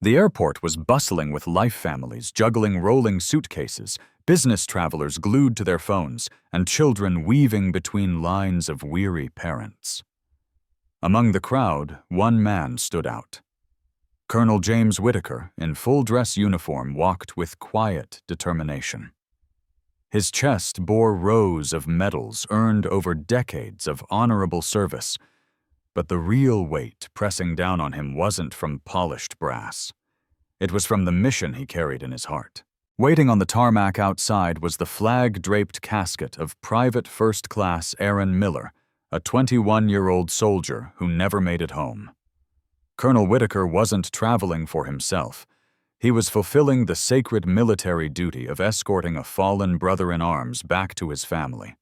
The airport was bustling with life families juggling rolling suitcases, business travelers glued to their phones, and children weaving between lines of weary parents. Among the crowd, one man stood out. Colonel James Whitaker, in full-dress uniform, walked with quiet determination. His chest bore rows of medals earned over decades of honorable service, but the real weight pressing down on him wasn't from polished brass. It was from the mission he carried in his heart. Waiting on the tarmac outside was the flag-draped casket of Private First Class Aaron Miller, a 21-year-old soldier who never made it home. Colonel Whitaker wasn't traveling for himself. He was fulfilling the sacred military duty of escorting a fallen brother-in-arms back to his family.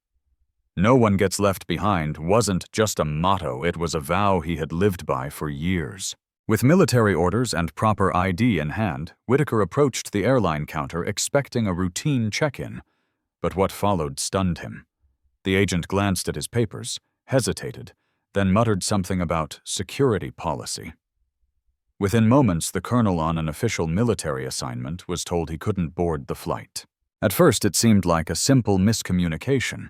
"No one gets left behind" wasn't just a motto, it was a vow he had lived by for years. With military orders and proper ID in hand, Whitaker approached the airline counter expecting a routine check-in. But what followed stunned him. The agent glanced at his papers, hesitated, then muttered something about security policy. Within moments, the colonel on an official military assignment was told he couldn't board the flight. At first, it seemed like a simple miscommunication.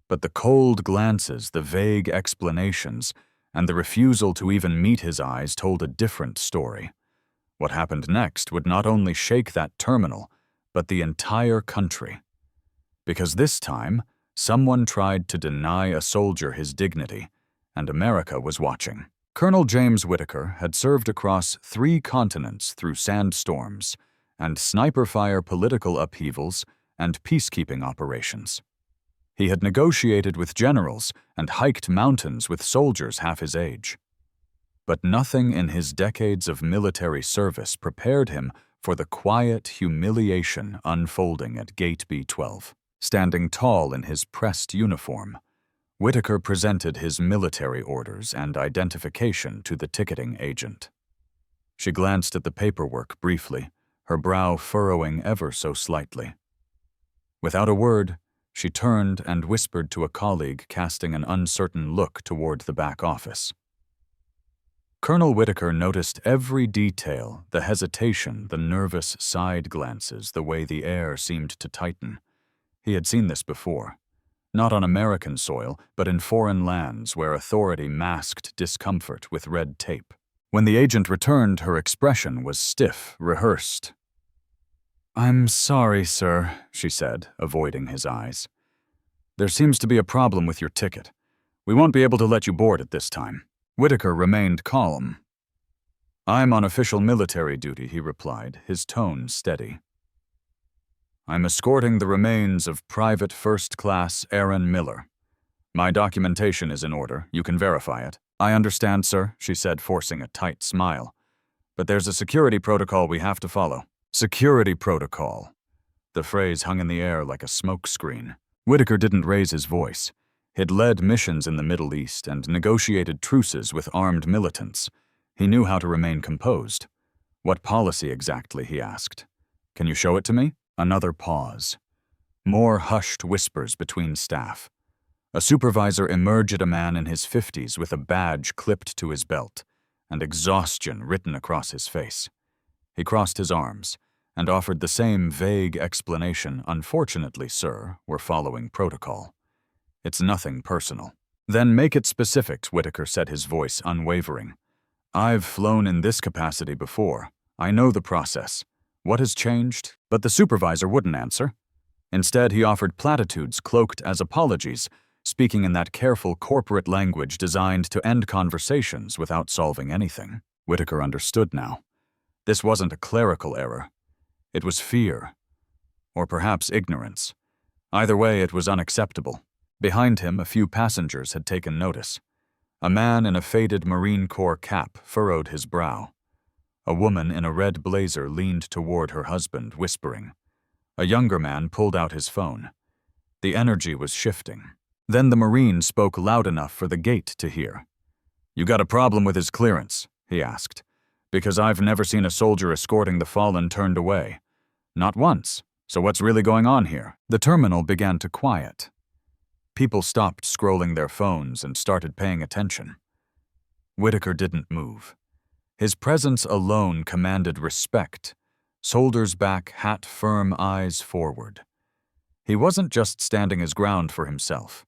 But the cold glances, the vague explanations, and the refusal to even meet his eyes told a different story. What happened next would not only shake that terminal, but the entire country. Because this time, someone tried to deny a soldier his dignity, and America was watching. Colonel James Whitaker had served across 3 continents through sandstorms and sniper fire political upheavals and peacekeeping operations. He had negotiated with generals and hiked mountains with soldiers half his age. But nothing in his decades of military service prepared him for the quiet humiliation unfolding at Gate B-12. Standing tall in his pressed uniform, Whitaker presented his military orders and identification to the ticketing agent. She glanced at the paperwork briefly, her brow furrowing ever so slightly. Without a word, she turned and whispered to a colleague, casting an uncertain look toward the back office. Colonel Whitaker noticed every detail, the hesitation, the nervous side glances, the way the air seemed to tighten. He had seen this before. Not on American soil, but in foreign lands where authority masked discomfort with red tape. When the agent returned, her expression was stiff, rehearsed. "I'm sorry, sir," she said, avoiding his eyes. "There seems to be a problem with your ticket. We won't be able to let you board at this time." Whitaker remained calm. "I'm on official military duty," he replied, his tone steady. "I'm escorting the remains of Private First Class Aaron Miller. My documentation is in order. You can verify it." "I understand, sir," she said, forcing a tight smile. "But there's a security protocol we have to follow." Security protocol. The phrase hung in the air like a smoke screen. Whitaker didn't raise his voice. He'd led missions in the Middle East and negotiated truces with armed militants. He knew how to remain composed. "What policy exactly?" he asked. "Can you show it to me?" Another pause. More hushed whispers between staff. A supervisor emerged at a man in his 50s with a badge clipped to his belt, and exhaustion written across his face. He crossed his arms and offered the same vague explanation. "Unfortunately, sir, we're following protocol. It's nothing personal." "Then make it specific," Whitaker said, his voice unwavering. "I've flown in this capacity before. I know the process. What has changed?" But the supervisor wouldn't answer. Instead, he offered platitudes cloaked as apologies, speaking in that careful corporate language designed to end conversations without solving anything. Whitaker understood now. This wasn't a clerical error. It was fear. Or perhaps ignorance. Either way, it was unacceptable. Behind him, a few passengers had taken notice. A man in a faded Marine Corps cap furrowed his brow. A woman in a red blazer leaned toward her husband, whispering. A younger man pulled out his phone. The energy was shifting. Then the Marine spoke loud enough for the gate to hear. "You got a problem with his clearance?" he asked. "Because I've never seen a soldier escorting the fallen turned away. Not once. So what's really going on here?" The terminal began to quiet. People stopped scrolling their phones and started paying attention. Whitaker didn't move. His presence alone commanded respect, shoulders back, hat firm, eyes forward. He wasn't just standing his ground for himself.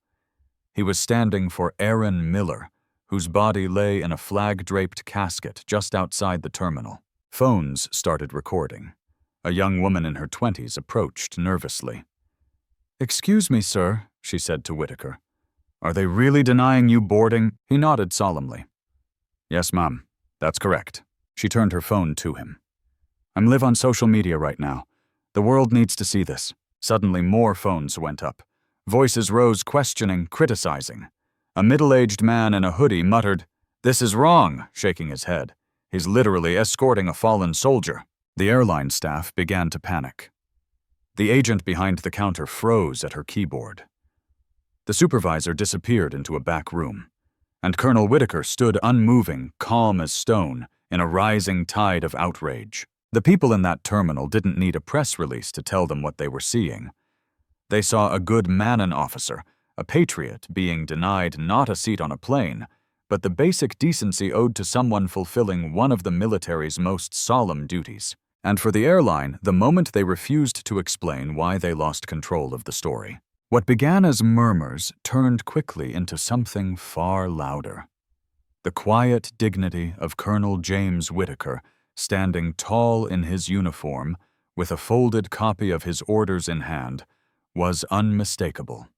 He was standing for Aaron Miller, whose body lay in a flag-draped casket just outside the terminal. Phones started recording. A young woman in her 20s approached nervously. "Excuse me, sir," she said to Whitaker. "Are they really denying you boarding?" He nodded solemnly. "Yes, ma'am. That's correct." She turned her phone to him. "I'm live on social media right now. The world needs to see this." Suddenly more phones went up. Voices rose questioning, criticizing. A middle-aged man in a hoodie muttered, "This is wrong," shaking his head. "He's literally escorting a fallen soldier." The airline staff began to panic. The agent behind the counter froze at her keyboard. The supervisor disappeared into a back room, and Colonel Whitaker stood unmoving, calm as stone, in a rising tide of outrage. The people in that terminal didn't need a press release to tell them what they were seeing. They saw a good Manning officer, a patriot, being denied not a seat on a plane, but the basic decency owed to someone fulfilling one of the military's most solemn duties. And for the airline, the moment they refused to explain why they lost control of the story. What began as murmurs turned quickly into something far louder. The quiet dignity of Colonel James Whitaker, standing tall in his uniform, with a folded copy of his orders in hand, was unmistakable.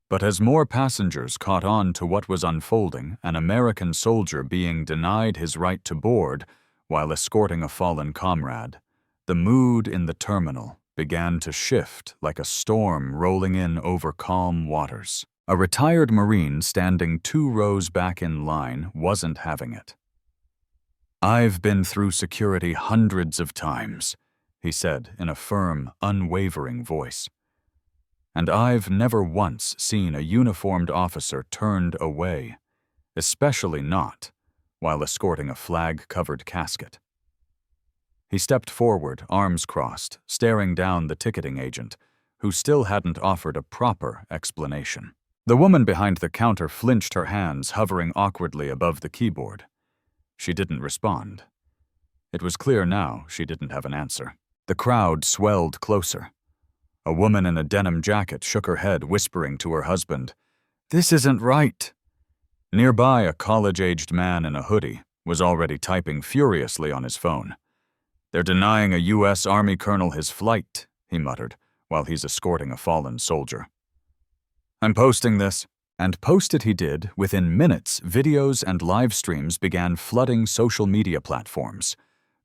But as more passengers caught on to what was unfolding, an American soldier being denied his right to board while escorting a fallen comrade, the mood in the terminal began to shift like a storm rolling in over calm waters. A retired Marine standing 2 rows back in line wasn't having it. "I've been through security hundreds of times," he said in a firm, unwavering voice. "And I've never once seen a uniformed officer turned away, especially not while escorting a flag-covered casket." He stepped forward, arms crossed, staring down the ticketing agent, who still hadn't offered a proper explanation. The woman behind the counter flinched, her hands hovering awkwardly above the keyboard. She didn't respond. It was clear now she didn't have an answer. The crowd swelled closer. A woman in a denim jacket shook her head, whispering to her husband, "This isn't right." Nearby, a college-aged man in a hoodie was already typing furiously on his phone. "They're denying a U.S. Army colonel his flight," he muttered, while he's escorting a fallen soldier. "I'm posting this." And posted he did. Within minutes, videos and live streams began flooding social media platforms.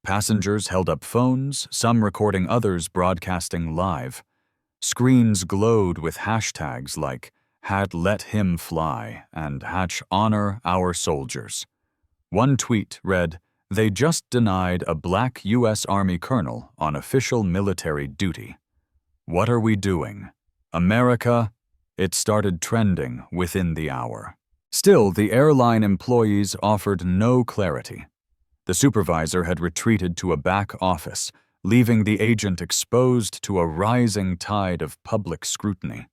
Passengers held up phones, some recording, others broadcasting live. Screens glowed with hashtags like #LetHimFly and #Honor Our Soldiers. One tweet read, "They just denied a black U.S. Army colonel on official military duty. What are we doing? America?" It started trending within the hour. Still, the airline employees offered no clarity. The supervisor had retreated to a back office, leaving the agent exposed to a rising tide of public scrutiny.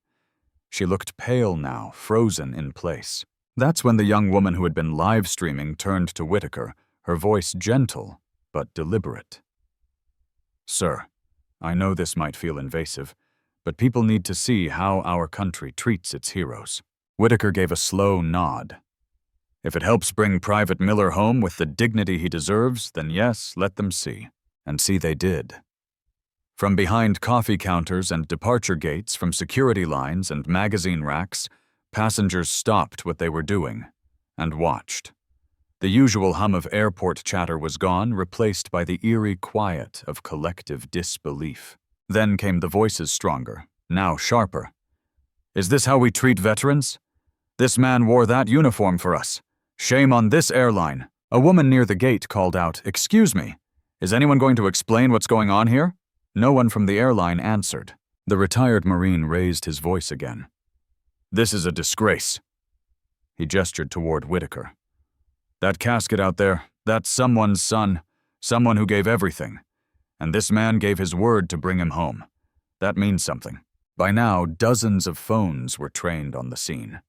She looked pale now, frozen in place. That's when the young woman who had been live streaming turned to Whitaker, her voice gentle but deliberate. "Sir, I know this might feel invasive, but people need to see how our country treats its heroes." Whitaker gave a slow nod. "If it helps bring Private Miller home with the dignity he deserves, then yes, let them see." And see they did. From behind coffee counters and departure gates, from security lines and magazine racks, passengers stopped what they were doing and watched. The usual hum of airport chatter was gone, replaced by the eerie quiet of collective disbelief. Then came the voices, stronger, now sharper. "Is this how we treat veterans? This man wore that uniform for us. Shame on this airline." A woman near the gate called out, "Excuse me, is anyone going to explain what's going on here?" No one from the airline answered. The retired Marine raised his voice again. "This is a disgrace." He gestured toward Whitaker. "That casket out there, that's someone's son, someone who gave everything. And this man gave his word to bring him home. That means something." By now, dozens of phones were trained on the scene.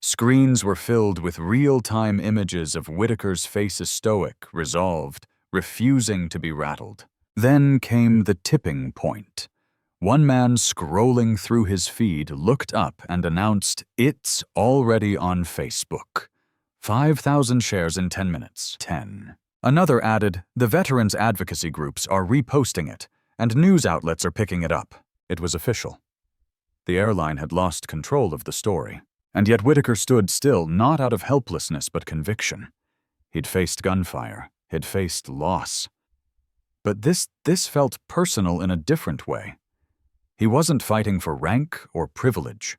Screens were filled with real-time images of Whitaker's face stoic, resolved, refusing to be rattled. Then came the tipping point. One man scrolling through his feed looked up and announced, "It's already on Facebook. 5,000 shares in 10 minutes. 10. Another added, "The veterans advocacy groups are reposting it, and news outlets are picking it up." It was official. The airline had lost control of the story, and yet Whitaker stood still, not out of helplessness but conviction. He'd faced gunfire, he'd faced loss. But this felt personal in a different way. He wasn't fighting for rank or privilege.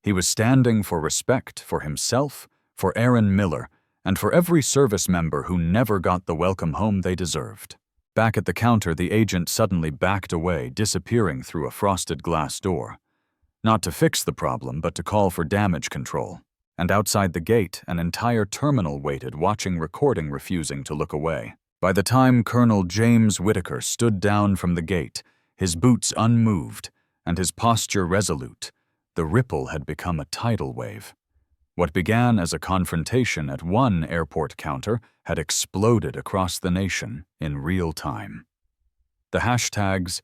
He was standing for respect for himself, for Aaron Miller, and for every service member who never got the welcome home they deserved. Back at the counter, the agent suddenly backed away, disappearing through a frosted glass door. Not to fix the problem, but to call for damage control. And outside the gate, an entire terminal waited, watching, recording, refusing to look away. By the time Colonel James Whitaker stood down from the gate, his boots unmoved and his posture resolute, the ripple had become a tidal wave. What began as a confrontation at one airport counter had exploded across the nation in real time. The hashtags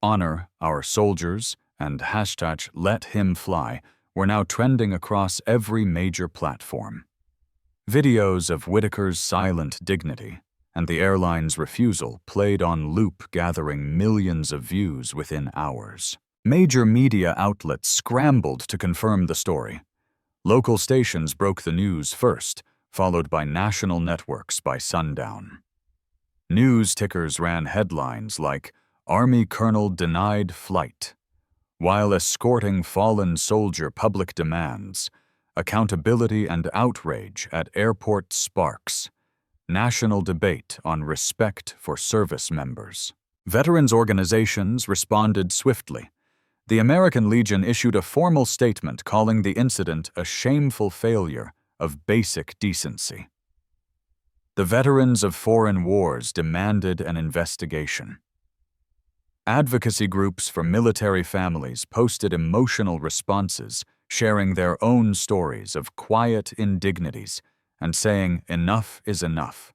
"Honor Our Soldiers" and hashtag "Let Him Fly" were now trending across every major platform. Videos of Whitaker's silent dignity and the airline's refusal played on loop, gathering millions of views within hours. Major media outlets scrambled to confirm the story. Local stations broke the news first, followed by national networks by sundown. News tickers ran headlines like, "Army Colonel Denied Flight," "While Escorting Fallen Soldier Public Demands," "Accountability and Outrage at Airport Sparks," "National Debate on Respect for Service Members." Veterans organizations responded swiftly. The American Legion issued a formal statement calling the incident a shameful failure of basic decency. The veterans of foreign wars demanded an investigation. Advocacy groups for military families posted emotional responses, sharing their own stories of quiet indignities and saying enough is enough.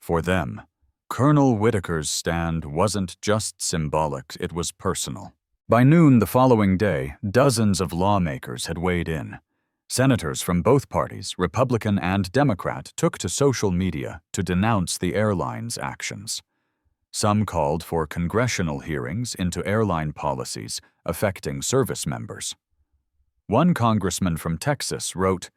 For them, Colonel Whitaker's stand wasn't just symbolic, it was personal. By noon the following day, dozens of lawmakers had weighed in. Senators from both parties, Republican and Democrat, took to social media to denounce the airline's actions. Some called for congressional hearings into airline policies affecting service members. One congressman from Texas wrote,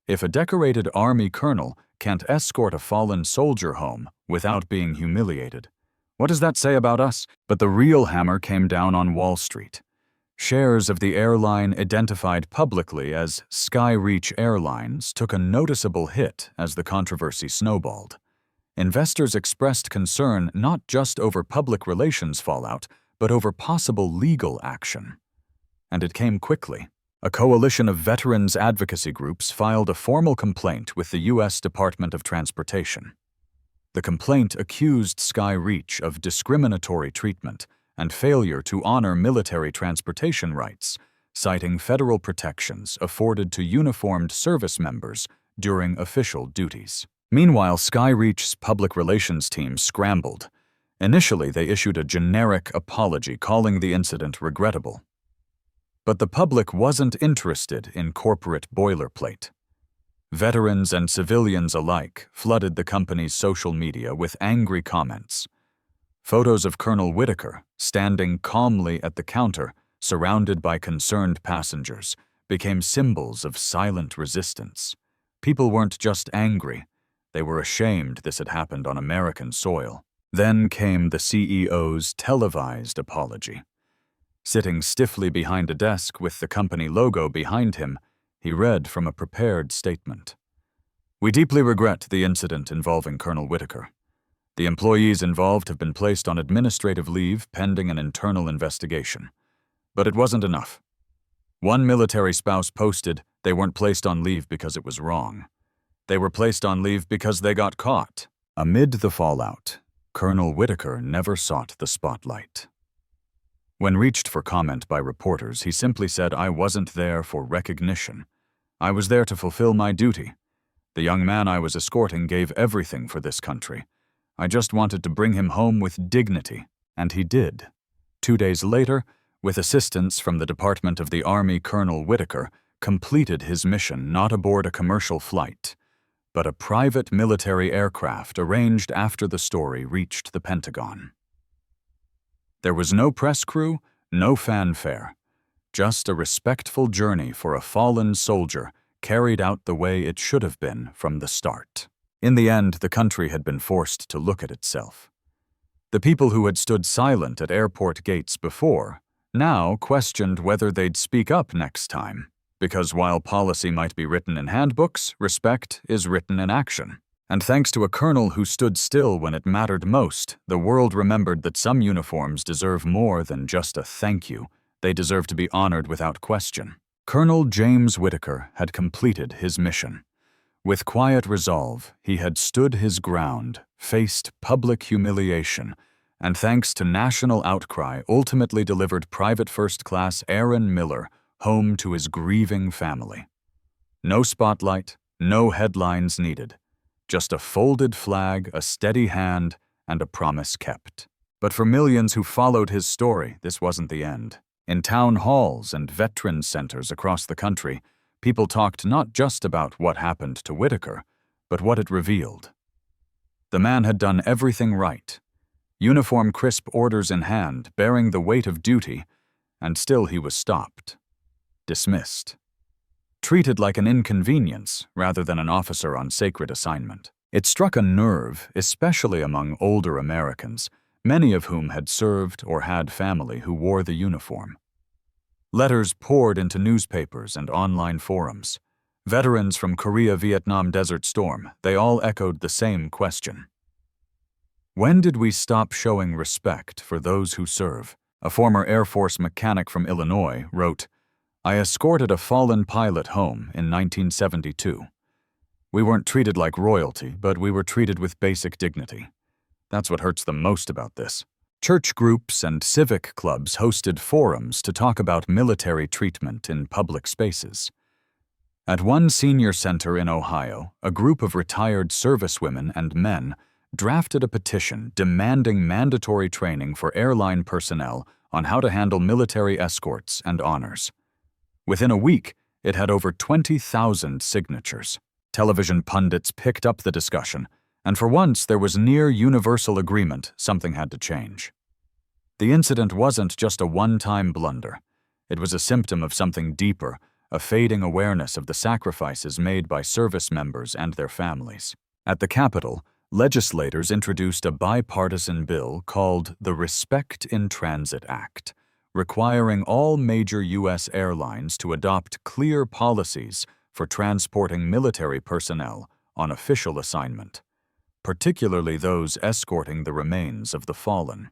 "If a decorated Army colonel can't escort a fallen soldier home without being humiliated, what does that say about us?" But the real hammer came down on Wall Street. Shares of the airline identified publicly as Skyreach Airlines took a noticeable hit as the controversy snowballed. Investors expressed concern not just over public relations fallout, but over possible legal action. And it came quickly. A coalition of veterans advocacy groups filed a formal complaint with the U.S. Department of Transportation. The complaint accused Skyreach of discriminatory treatment and failure to honor military transportation rights, citing federal protections afforded to uniformed service members during official duties. Meanwhile, Skyreach's public relations team scrambled. Initially, they issued a generic apology calling the incident regrettable. But the public wasn't interested in corporate boilerplate. Veterans and civilians alike flooded the company's social media with angry comments. Photos of Colonel Whitaker, standing calmly at the counter, surrounded by concerned passengers, became symbols of silent resistance. People weren't just angry, they were ashamed this had happened on American soil. Then came the CEO's televised apology. Sitting stiffly behind a desk with the company logo behind him, he read from a prepared statement. "We deeply regret the incident involving Colonel Whitaker. The employees involved have been placed on administrative leave pending an internal investigation. But it wasn't enough. One military spouse posted they weren't placed on leave because it was wrong. They were placed on leave because they got caught." Amid the fallout, Colonel Whitaker never sought the spotlight. When reached for comment by reporters, he simply said, "I wasn't there for recognition. I was there to fulfill my duty. The young man I was escorting gave everything for this country. I just wanted to bring him home with dignity, and he did. 2 days later, with assistance from the Department of the Army, Colonel Whitaker completed his mission not aboard a commercial flight, but a private military aircraft arranged after the story reached the Pentagon. There was no press crew, no fanfare, just a respectful journey for a fallen soldier carried out the way it should have been from the start. In the end, the country had been forced to look at itself. The people who had stood silent at airport gates before now questioned whether they'd speak up next time, because while policy might be written in handbooks, respect is written in action. And thanks to a colonel who stood still when it mattered most, the world remembered that some uniforms deserve more than just a thank you. They deserve to be honored without question. Colonel James Whitaker had completed his mission. With quiet resolve, he had stood his ground, faced public humiliation, and thanks to national outcry, ultimately delivered Private First Class Aaron Miller home to his grieving family. No spotlight, no headlines needed. Just a folded flag, a steady hand, and a promise kept. But for millions who followed his story, this wasn't the end. In town halls and veterans centers across the country, people talked not just about what happened to Whitaker, but what it revealed. The man had done everything right. Uniform crisp orders in hand, bearing the weight of duty, and still he was stopped. Dismissed. Treated like an inconvenience rather than an officer on sacred assignment. It struck a nerve, especially among older Americans, many of whom had served or had family who wore the uniform. Letters poured into newspapers and online forums. Veterans from Korea, Vietnam, Desert Storm, they all echoed the same question. When did we stop showing respect for those who serve? A former Air Force mechanic from Illinois wrote, "I escorted a fallen pilot home in 1972. We weren't treated like royalty, but we were treated with basic dignity. That's what hurts the most about this." Church groups and civic clubs hosted forums to talk about military treatment in public spaces. At one senior center in Ohio, a group of retired servicewomen and men drafted a petition demanding mandatory training for airline personnel on how to handle military escorts and honors. Within a week, it had over 20,000 signatures. Television pundits picked up the discussion, and for once there was near universal agreement something had to change. The incident wasn't just a one-time blunder. It was a symptom of something deeper, a fading awareness of the sacrifices made by service members and their families. At the Capitol, legislators introduced a bipartisan bill called the Respect in Transit Act, requiring all major U.S. airlines to adopt clear policies for transporting military personnel on official assignment, particularly those escorting the remains of the fallen.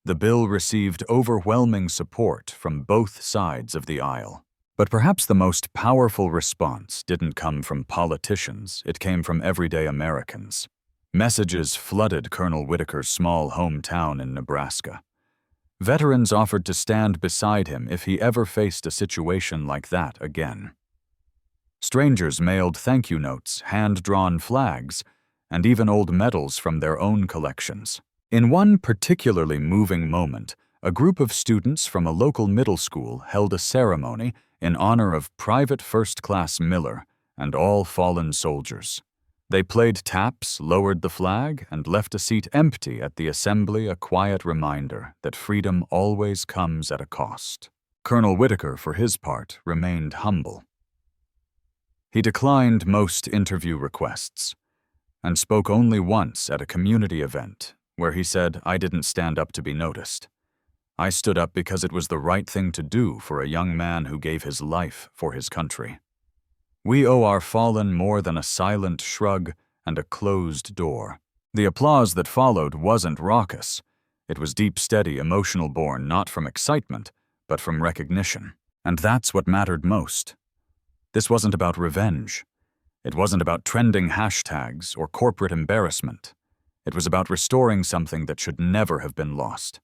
The bill received overwhelming support from both sides of the aisle. But perhaps the most powerful response didn't come from politicians, it came from everyday Americans. Messages flooded Colonel Whitaker's small hometown in Nebraska. Veterans offered to stand beside him if he ever faced a situation like that again. Strangers mailed thank you notes, hand-drawn flags, and even old medals from their own collections. In one particularly moving moment, a group of students from a local middle school held a ceremony in honor of Private First Class Miller and all fallen soldiers. They played taps, lowered the flag, and left a seat empty at the assembly, a quiet reminder that freedom always comes at a cost. Colonel Whitaker, for his part, remained humble. He declined most interview requests and spoke only once at a community event where he said, "I didn't stand up to be noticed. I stood up because it was the right thing to do for a young man who gave his life for his country. We owe our fallen more than a silent shrug and a closed door." The applause that followed wasn't raucous. It was deep, steady, emotional, born not from excitement, but from recognition. And that's what mattered most. This wasn't about revenge. It wasn't about trending hashtags or corporate embarrassment. It was about restoring something that should never have been lost.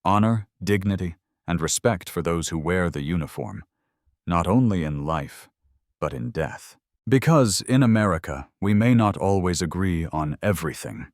Honor, dignity, and respect for those who wear the uniform, not only in life, but in death. Because in America, we may not always agree on everything.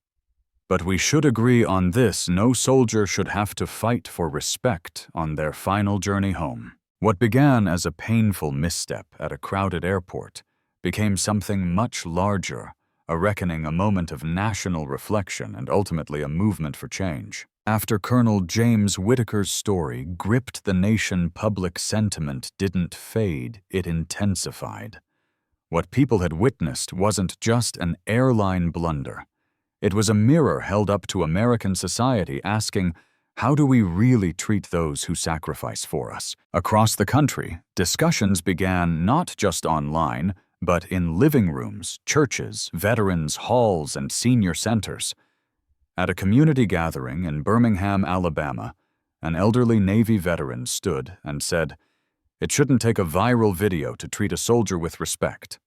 But we should agree on this: no soldier should have to fight for respect on their final journey home. What began as a painful misstep at a crowded airport became something much larger, a reckoning, a moment of national reflection, and ultimately a movement for change. After Colonel James Whitaker's story gripped the nation, public sentiment didn't fade, it intensified. What people had witnessed wasn't just an airline blunder. It was a mirror held up to American society asking, how do we really treat those who sacrifice for us? Across the country, discussions began not just online, but in living rooms, churches, veterans' halls, and senior centers. At a community gathering in Birmingham, Alabama, an elderly Navy veteran stood and said, "It shouldn't take a viral video to treat a soldier with respect.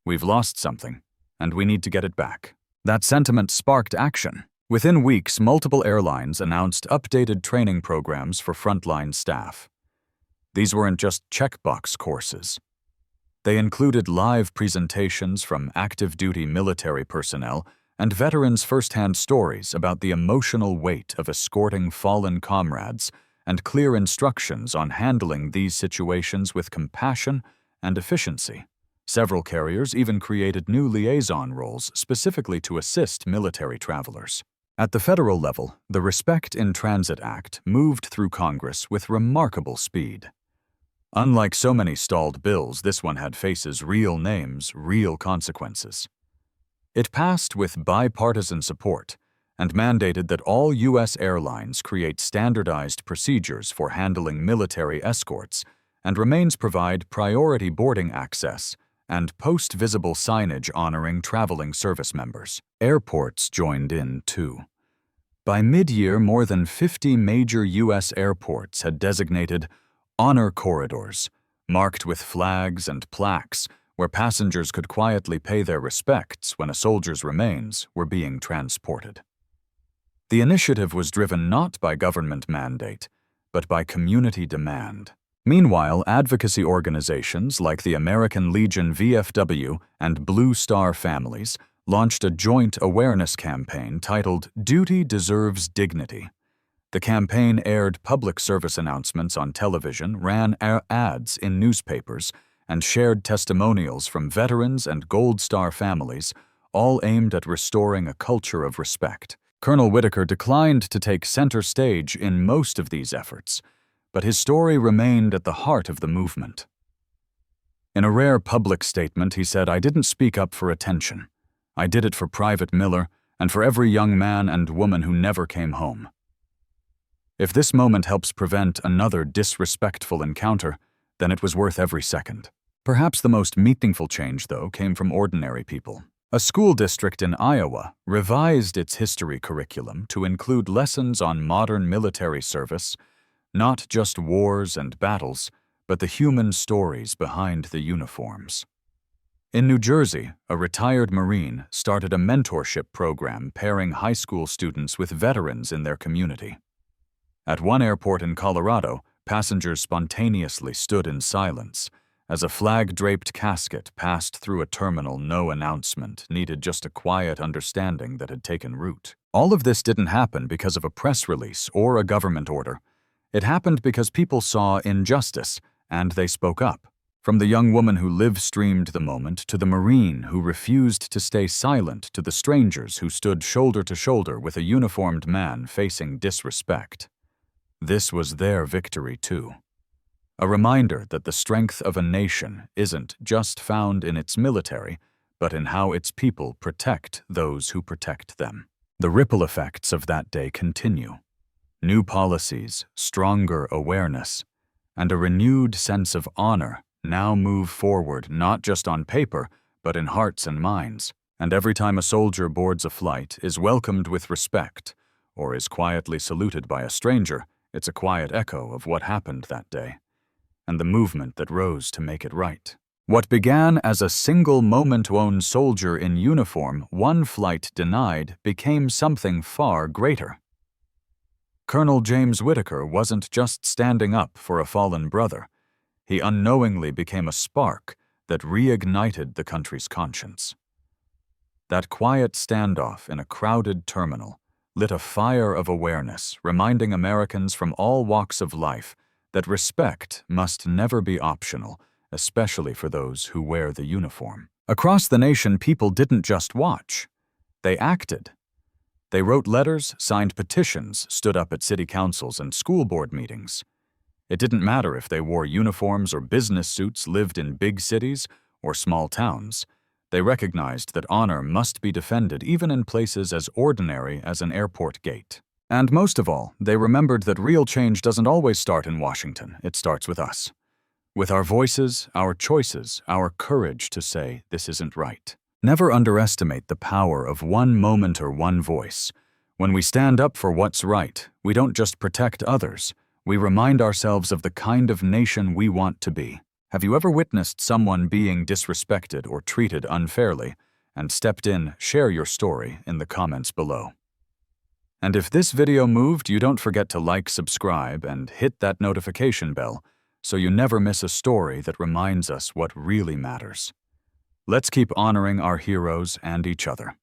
We've lost something, and we need to get it back." That sentiment sparked action. Within weeks, multiple airlines announced updated training programs for frontline staff. These weren't just checkbox courses. They included live presentations from active-duty military personnel and veterans' first-hand stories about the emotional weight of escorting fallen comrades and clear instructions on handling these situations with compassion and efficiency. Several carriers even created new liaison roles specifically to assist military travelers. At the federal level, the Respect in Transit Act moved through Congress with remarkable speed. Unlike so many stalled bills, this one had faces, real names, real consequences. It passed with bipartisan support and mandated that all U.S. airlines create standardized procedures for handling military escorts, and remains provide priority boarding access and post-visible signage honoring traveling service members. Airports joined in, too. By mid-year, more than 50 major U.S. airports had designated honor corridors, marked with flags and plaques, where passengers could quietly pay their respects when a soldier's remains were being transported. The initiative was driven not by government mandate, but by community demand. Meanwhile, advocacy organizations like the American Legion VFW and Blue Star Families launched a joint awareness campaign titled "Duty Deserves Dignity." The campaign aired public service announcements on television, ran ads in newspapers, and shared testimonials from veterans and Gold Star families, all aimed at restoring a culture of respect. Colonel Whitaker declined to take center stage in most of these efforts, but his story remained at the heart of the movement. In a rare public statement, he said, "I didn't speak up for attention. I did it for Private Miller and for every young man and woman who never came home. If this moment helps prevent another disrespectful encounter, then it was worth every second." Perhaps the most meaningful change, though, came from ordinary people. A school district in Iowa revised its history curriculum to include lessons on modern military service, not just wars and battles, but the human stories behind the uniforms. In New Jersey, a retired Marine started a mentorship program pairing high school students with veterans in their community. At one airport in Colorado, passengers spontaneously stood in silence as a flag-draped casket passed through a terminal. No announcement, needed just a quiet understanding that had taken root. All of this didn't happen because of a press release or a government order. It happened because people saw injustice, and they spoke up. From the young woman who live-streamed the moment to the Marine who refused to stay silent to the strangers who stood shoulder to shoulder with a uniformed man facing disrespect. This was their victory, too. A reminder that the strength of a nation isn't just found in its military, but in how its people protect those who protect them. The ripple effects of that day continue. New policies, stronger awareness, and a renewed sense of honor now move forward not just on paper, but in hearts and minds. And every time a soldier boards a flight, is welcomed with respect, or is quietly saluted by a stranger, it's a quiet echo of what happened that day, and the movement that rose to make it right. What began as a single moment, one soldier in uniform, one flight denied, became something far greater. Colonel James Whitaker wasn't just standing up for a fallen brother. He unknowingly became a spark that reignited the country's conscience. That quiet standoff in a crowded terminal lit a fire of awareness, reminding Americans from all walks of life that respect must never be optional, especially for those who wear the uniform. Across the nation, people didn't just watch. They acted. They wrote letters, signed petitions, stood up at city councils and school board meetings. It didn't matter if they wore uniforms or business suits, lived in big cities or small towns. They recognized that honor must be defended even in places as ordinary as an airport gate. And most of all, they remembered that real change doesn't always start in Washington. It starts with us. With our voices, our choices, our courage to say, this isn't right. Never underestimate the power of one moment or one voice. When we stand up for what's right, we don't just protect others. We remind ourselves of the kind of nation we want to be. Have you ever witnessed someone being disrespected or treated unfairly and stepped in? Share your story in the comments below. And if this video moved you, don't forget to like, subscribe, and hit that notification bell so you never miss a story that reminds us what really matters. Let's keep honoring our heroes and each other.